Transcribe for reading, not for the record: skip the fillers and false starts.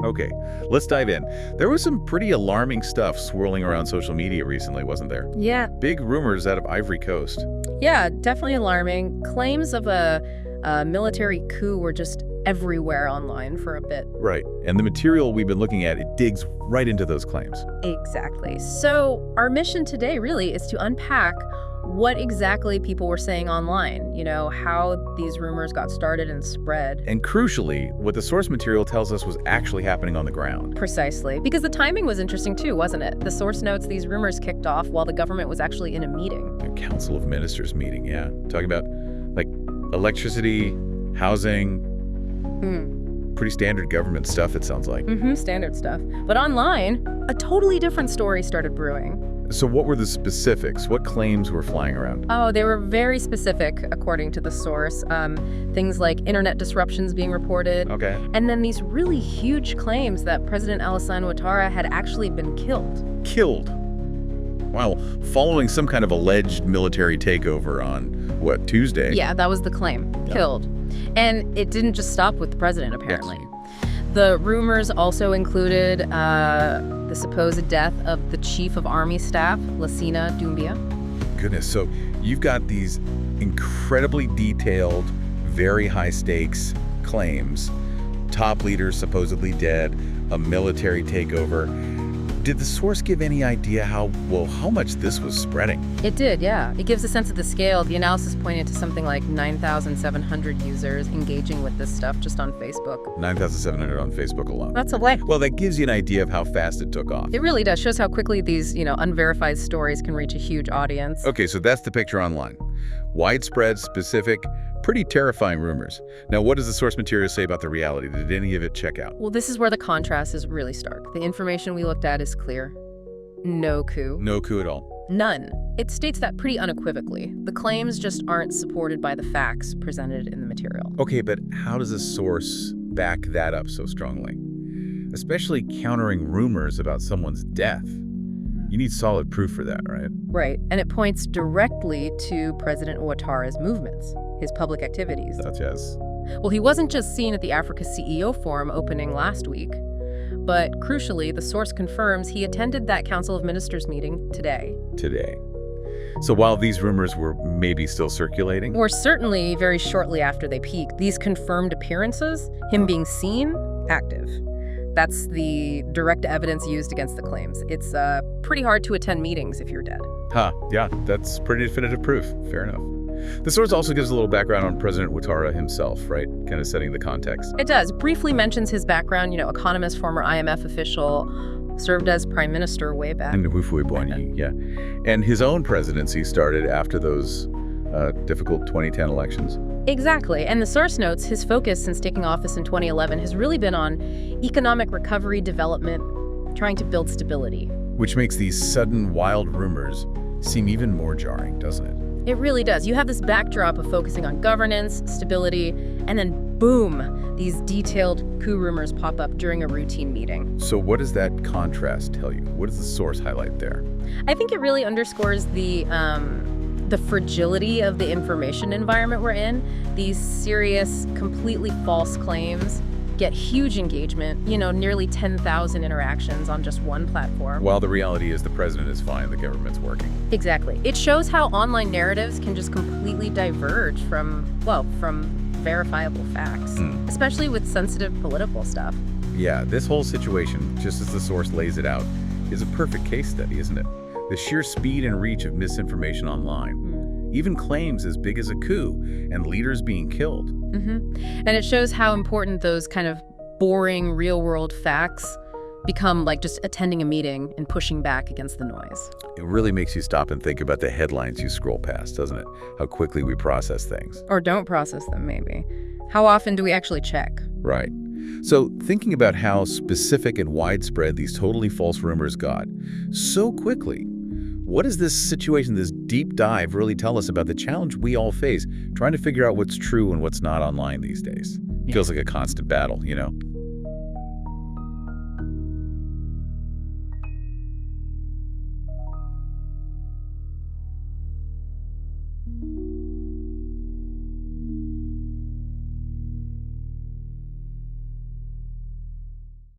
Okay, let's dive in. There was some pretty alarming stuff swirling around social media recently, wasn't there? Yeah, Big rumors out of Ivory Coast. yeah, definitely alarming. Claims of a military coup were just everywhere online for a bit. Right, and the material we've been looking at, it digs right into those claims. Exactly. So our mission today really is to unpack what exactly people were saying online, how these rumors got started and spread. And crucially, what the source material tells us was actually happening on the ground. Precisely. Because the timing was interesting too, wasn't it? The source notes these rumors kicked off while the government was actually in a meeting. A Council of Ministers meeting, yeah. Talking about, like, electricity, housing, pretty standard government stuff, it sounds like. Standard stuff. But online, a totally different story started brewing. So what were the specifics? What claims were flying around? Oh, they were very specific, according to the source. Things like internet disruptions being reported. Okay. And then these really huge claims that President Alassane Ouattara had actually been killed. Killed? Wow, following some kind of alleged military takeover on, what, Tuesday? Yeah, that was the claim. Yeah. Killed. And it didn't just stop with the president, apparently. Yes. The rumors also included the supposed death of the chief of army staff, Lassina Doumbia. Goodness, so you've got these incredibly detailed, very high-stakes claims. Top leaders supposedly dead, a military takeover. Did the source give any idea how much this was spreading? It did, yeah. It gives a sense of the scale. The analysis pointed to something like 9,700 users engaging with this stuff just on Facebook. 9,700 on Facebook alone. That's a lot. Well, that gives you an idea of how fast it took off. It really does. Shows how quickly these, unverified stories can reach a huge audience. Okay, so that's the picture online. Widespread, specific, pretty terrifying rumors. Now, what does the source material say about the reality? Did any of it check out? Well, this is where the contrast is really stark. The information we looked at is clear. No coup. No coup at all. None. It states that pretty unequivocally. The claims just aren't supported by the facts presented in the material. Okay, but how does the source back that up so strongly? Especially countering rumors about someone's death. You need solid proof for that, right? Right, and it points directly to President Ouattara's movements, his public activities. Such as? Well, he wasn't just seen at the Africa CEO Forum opening last week, but crucially, the source confirms he attended that Council of Ministers meeting today. Today. So while these rumors were maybe still circulating? Or certainly very shortly after they peaked, these confirmed appearances, him being seen, active. That's the direct evidence used against the claims. It's pretty hard to attend meetings if you're dead. Yeah, that's pretty definitive proof. Fair enough. The source also gives a little background on President Ouattara himself, right? Kind of setting the context. It does. Briefly mentions his background, economist, former IMF official, served as prime minister way back. And yeah. And his own presidency started after those difficult 2010 elections. Exactly. And the source notes his focus since taking office in 2011 has really been on economic recovery, development, trying to build stability. Which makes these sudden, wild rumors seem even more jarring, doesn't it? It really does. You have this backdrop of focusing on governance, stability, and then boom, these detailed coup rumors pop up during a routine meeting. So what does that contrast tell you? What does the source highlight there? I think it really underscores the fragility of the information environment we're in. These serious, completely false claims get huge engagement, nearly 10,000 interactions on just one platform. While the reality is the president is fine, the government's working. Exactly. It shows how online narratives can just completely diverge from verifiable facts, especially with sensitive political stuff. Yeah, this whole situation, just as the source lays it out, is a perfect case study, isn't it? The sheer speed and reach of misinformation online. Even claims as big as a coup and leaders being killed. And it shows how important those kind of boring real-world facts become, like just attending a meeting and pushing back against the noise. It really makes you stop and think about the headlines you scroll past, doesn't it? How quickly we process things. Or don't process them, maybe. How often do we actually check? Right. So thinking about how specific and widespread these totally false rumors got so quickly, what does this situation, this deep dive, really tell us about the challenge we all face trying to figure out what's true and what's not online these days? Feels like a constant battle,